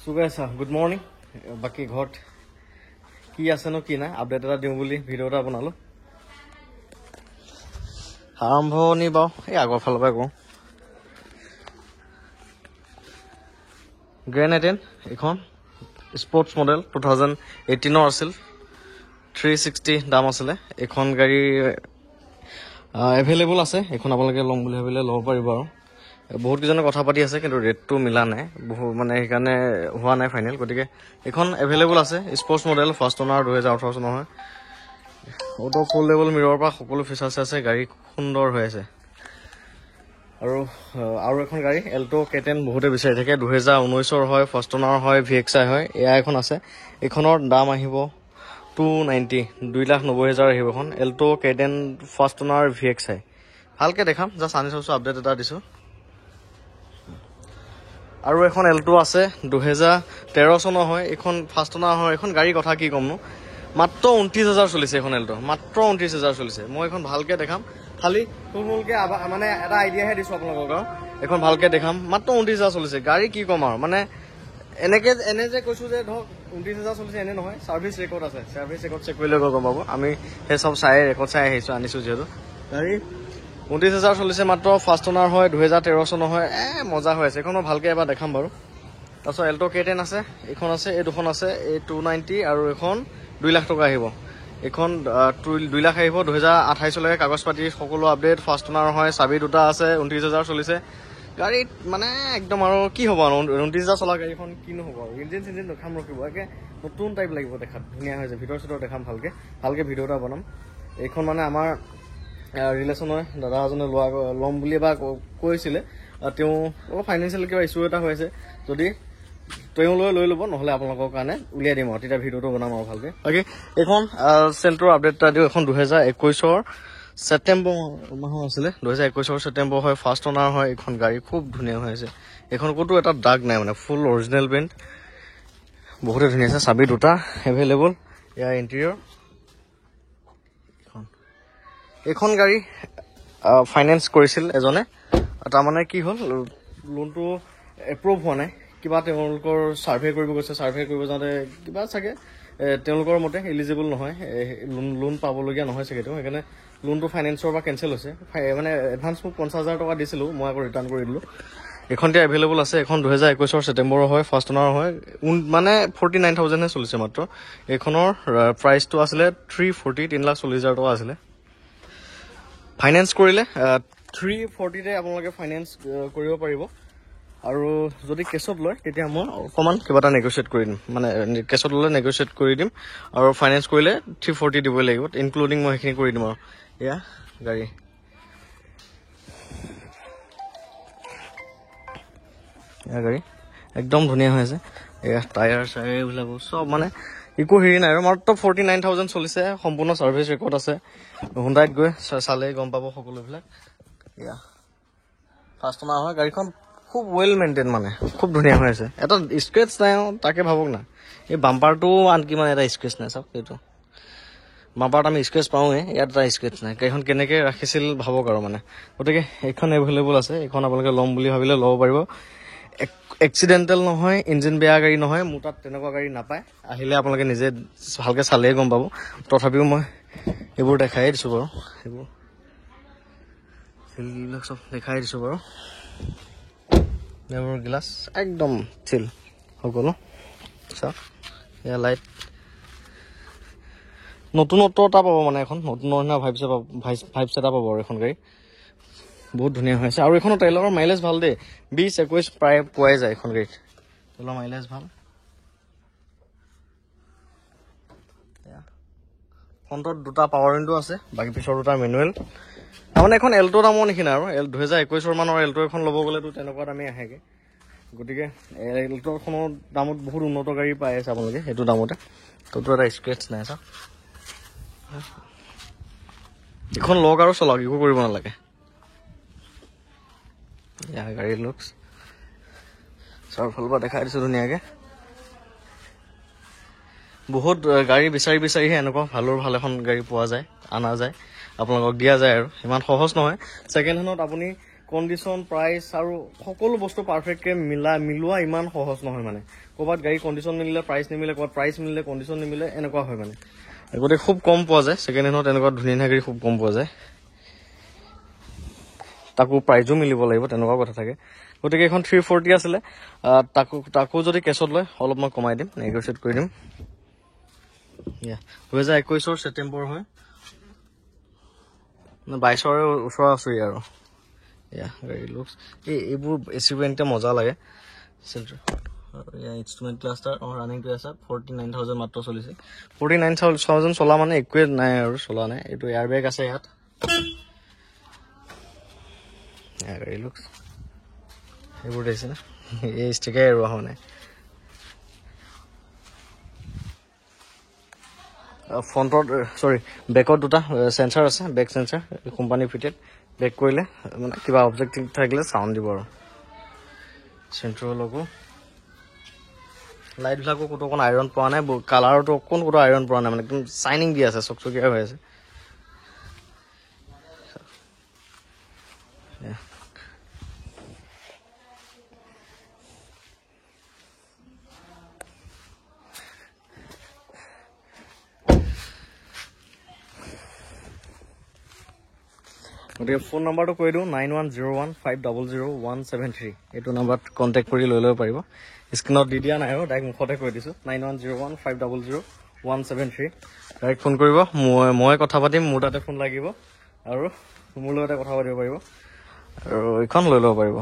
So guys, good morning. Baki ghot ki ase no ki na update eta diu boli video ta banalo. Arambhoni ba ei agor phal ba ko. Grand 10 ekhon sports model 2018 or asil 360 dam asile ekhon gari available ase ekhon apalake lom boli habile lo paribo aru বহুত কিজনে কথা পাতি আছে কিন্তু ৰেটটো মিলা নাই বহু মানে সেইকাৰণে হোৱা নাই ফাইনেল গতিকে এখন এভেইলেবল আছে স্পোৰ্টস মডেল ফাৰ্স্ট ওনাৰ 2018 চনৰ হয় অটো ফোল্ডেবল মিৰৰ পৰা সকলো ফিচাৰ্ছ আছে গাড়ী সুন্দৰ হৈ আছে আৰু এখন গাড়ী এল্টো K10 বহুতে বিচাৰি থাকে 2019 ৰ হয় ফাৰ্স্ট ওনাৰ হয় VXI হয় এয়া এখন আছে এখনৰ দাম আহিব 290 2,90,000 আহিব এখন Alto K10 first owner VXI ভালকে দেখাম জাস্ট আনি চাইছো আপডেট এটা দিছো আৰু এখন এল্টো আছে 2013 চনৰ হয় এখন ফাৰ্স্ট ওনাৰ হয় এখন গাড়ী কথা কি কমনো মাত্ৰ 29,000 চলিছে এখন এল্টো মাত্ৰ 29,000 চলিছে মই এখন ভালকে দেখাম খালি ফুলমুলকে মানে এটা আইডিয়া হে দিছো আপোনালোকক এখন ভালকে দেখাম মাত্ৰ 29,000 চলিছে গাড়ী কি কম আৰু মানে এনে যে কৈছো যে ধক 29,000 চলিছে এনে নহয় সার্ভিস ৰেকৰ্ড আছে সাৰ্ভিস ৰেকৰ্ড চেক কৰিলে গম পাব আমি হে সব চাই ৰেকৰ্ড চাই আহিছো আনিছো যেটো গাড়ী 29,000 চলিছে মাত্ৰ ফাৰ্স্ট ওনাৰ হয় 2013 চনৰ হয় মজা হৈ আছে এখন ভালকে এবাৰ দেখাম বাৰু তাৰছত এল্টো K10 আছে এখন আছে এই দুখন আছে এই 290 আৰু এখন 2 লাখ টকা আহিব এখন 2 লাখ আহিব 2028 লৈকে কাগজ পাতি সকলো আপডেট ফার্স্ট ওনার হয় চাবি দুটা আছে 29,000 চলিছে গাড়ী মানে একদম আৰু কি হ'ব 29,000 চলা গাড়ীখন কিনো হ'ব ইঞ্জিন দেখাম ৰখিব একে নতুন টাইপ লাগিব দেখাত ধুনীয়া হৈছে ভিতৰ দেখাম ভালকে ভিডিওটা বনাম এইখন মানে আমাৰ ৰিলেশন হয় দাদা এজনে লম বুলি বা কৈছিলে তেওঁ ফাইনান্সিয়েল কিবা ইস্যু এটা হৈছে যদি তেওঁ লৈ ল'ব নহলে আপোনালোকৰ কাৰণে উলিয়াই দিম আৰু তেতিয়া ভিডিওটো বনাম আৰু ভালকে বাকি এখন চেন্ট্ৰ আপডেট এটা দিও এখন 2021 ৰ সেপ্টেম্বৰ মাহ আছিলে 2021 ৰ সেপ্টেম্বৰ হয় ফার্স্ট ওনার হয় এখন গাড়ী খুব ধুনীয়া হৈ আছে এখন কোটো এটা দাগ নাই মানে ফুল অৰিজিনাল পেইন্ট বহুত ধুনীয়া আছে চাবি দুটা এভেইলেবল ইয়াৰ ইন্টেৰিয়ৰ এখন গাড়ী ফাইনান্স কৰিছিল এজনে তাৰ মানে কি হল লোনটো এপ্ৰুভ হোৱা নাই কিবা তেওঁলোকৰ সাৰ্ভে কৰিব গৈছে সাৰ্ভে কৰিব যাতে কিবা চাগে তেওঁলোকৰ মতে এলিজিবল নহয় লোন পাবলগীয়া নহয় চাগে তেওঁ সেইকাৰণে লোনটো ফাইনান্সৰ পৰা কেনসেল হৈছে মানে এডভান্স মোক 50,000 টকা দিছিলো মই আকৌ ৰিটাৰ্ণ কৰি দিলো এখন তে এভেইলেবল আছে এখন 2021 ৰ সেপ্টেম্বৰ হয় ফাৰ্স্ট ওনাৰ হয় মানে 49,000 হে চলিছে মাত্ৰ এখনৰ প্ৰাইসটো আছিল 340,000 টকা আছিল ফাইনান্স কৰিলে 340 তে আপোনালোকে ফাইনান্স কৰিব পাৰিব আৰু যদি কেছত লয় তেতিয়া মই অকমান কিবা এটা নেগোশিয়েট কৰি দিম মানে কেছত ললে নেগোশিয়েট কৰি দিম আৰু ফাইনান্স কৰিলে 340 দিব লাগিব ইনক্লুডিং মই হেখিনি কৰি দিম আৰু এয়া গাড়ী একদম ধুনীয়া হৈ আছে এয়া টায়াৰ চায়াৰ বিলাক সব মানে ইকো হেৰি নাই আৰু মাত্ৰ 49,000 চলিছে সম্পূৰ্ণ সাৰ্ভিস ৰেকৰ্ড আছে হুন্ডাইত গৈ চালে গম পাব সকলো বিলাক ইয়া ফার্স্ট ওনার হয় গাড়ীখন খুব ওয়েল মেইনটেইন মানে খুব ধুনীয়া হৈ আছে এটা স্ক্ৰেচ নাই তাকে ভাবক না এই বাম্পাৰটো আনকি মানে এটা স্ক্ৰেচ নাই চাওক এইটো বাম্পাৰত আমি স্ক্ৰেচ পাওঁৱে ইয়াত এটা স্ক্ৰেচ নাই গাড়ীখন কেনেকে ৰাখিছিল ভাবক আৰু মানে গতিকে এইখন এভেইলেবল আছে এইখন আপোনালোকে ল'ম বুলি ভাবিলে ল'ব পাৰিব এক্সিডেন্টাল নহয় ইঞ্জিন বেয়া গাড়ী নহয় মোৰ তাত তেনেকুৱা গাড়ী নাপায় আহিলে আপোনালোকে নিজে ভালকে চালে গম পাব তথাপিও মই এইবোৰ দেখাই দিছো বাৰু এইবোৰ সিলবিলাক সব দেখাই দিছো বাৰু নেভাৰ গ্লাস একদম চিল সকলো চাওক এয়া লাইট নতুনত্বটা পাব মানে এখন নতুন ভাইবছ এটা পাব এখন গাড়ী বহুত ধুনীয়া হৈ আছে আৰু এখন তেলৰ মাইলেজ ভাল দে 20-21 প্ৰায় পোৱাই যায় এখন গাড়ীত তেলৰ মাইলেজ ভাল ফ্ৰণ্টত দুটা পাৱাৰ উইণ্ডো আছে বাকি পিছৰ দুটা মেনুৱেল মানে এখন এল্টো দামৰ নিচিনা আৰু 2021 ৰ মানৰ এল্টো এখন ল'ব গ'লে তো তেনেকুৱা দামে আহেগে গতিকে এল্টোখনৰ দামত বহুত উন্নত গাড়ী পাই আছে আপোনালোকে সেইটো দামতে তো এটা স্ক্ৰেচ নাই চাওক এখন লগ আৰু চলাওক একো কৰিব নালাগে ইয়া গাড়ী লুকস চাৰ ফলবা দেখাই দিছো ধুনীয়াকে বহুত গাড়ী বিচাৰিহে এনেকুৱা ভাল এখন গাড়ী পোৱা যায় আনা যায় আপোনালোকক দিয়া যায় আৰু ইমান সহজ নহয় সেকেন্ড হেণ্ডত আপুনি কণ্ডিশ্যন প্ৰাইচ আৰু সকলো বস্তু পাৰফেক্টকৈ মিলোৱা ইমান সহজ নহয় মানে ক'ৰবাত গাড়ী কণ্ডিশ্যন মিলিলে প্ৰাইচ নিমিলে ক'ৰবাত প্ৰাইচ মিলিলে কণ্ডিশ্যন নিমিলে এনেকুৱা হয় মানে গতিকে খুব কম পোৱা যায় ছেকেণ্ড হেণ্ডত এনেকুৱা ধুনীয়া ধুনীয়া গাড়ী খুব কম পোৱা যায় তাকো প্ৰাইজো মিলিব লাগিব তেনেকুৱা কথা থাকে গতিকে এখন 340 আছিলে তাকো যদি কেছত লয় অলপ মই কমাই দিম নেগচিয়েট কৰি দিম 2021 ছেপ্টেম্বৰ হয় 22 ওচৰা ওচৰি আৰু গাড়ী লুকছ এইবোৰ এচিবোৰ এনেকৈ মজা লাগে ইনষ্ট্ৰুমেণ্ট ক্লাষ্টাৰ ৰানিং টু আছে 49,000 মাত্ৰ চলিছে 49,000 চলা মানে একোৱে নাই আৰু চলা নাই এইটো এয়াৰ বেগ আছে ইয়াত গাড়ী লুকছ এইবোৰ দেখিছে না এই ষ্টিকাই এৰোৱা হোৱা নাই ফ্ৰণ্টত বেকত দুটা চেঞ্চাৰ আছে বেক চেঞ্চাৰ কোম্পানী ফিটেড বেক কৰিলে মানে কিবা অবজেক্ট থাকিলে চাউণ্ড দিব আৰু চেণ্ট্ৰেলৰ লগো লাইটবিলাকো ক'তো অকণ আইৰণ পোৱা নাই কালাৰতো অকণ ক'তো আইৰণ পোৱা নাই মানে একদম চাইনিং দি আছে চকচকীয়া হৈ আছে গতিকে ফোন নম্বৰটো কৈ দিওঁ 9101500173 এইটো নম্বৰত কণ্টেক্ট কৰি লৈ ল'ব পাৰিব স্ক্ৰীণত দি দিয়া নাই আৰু ডাইৰেক্ট মুখতে কৈ দিছোঁ 9101500173 ডাইৰেক্ট ফোন কৰিব মই কথা পাতিম মোৰ তাতে ফোন লাগিব আৰু মোৰ লগতে কথা পাতিব পাৰিব আৰু এইখন লৈ ল'ব পাৰিব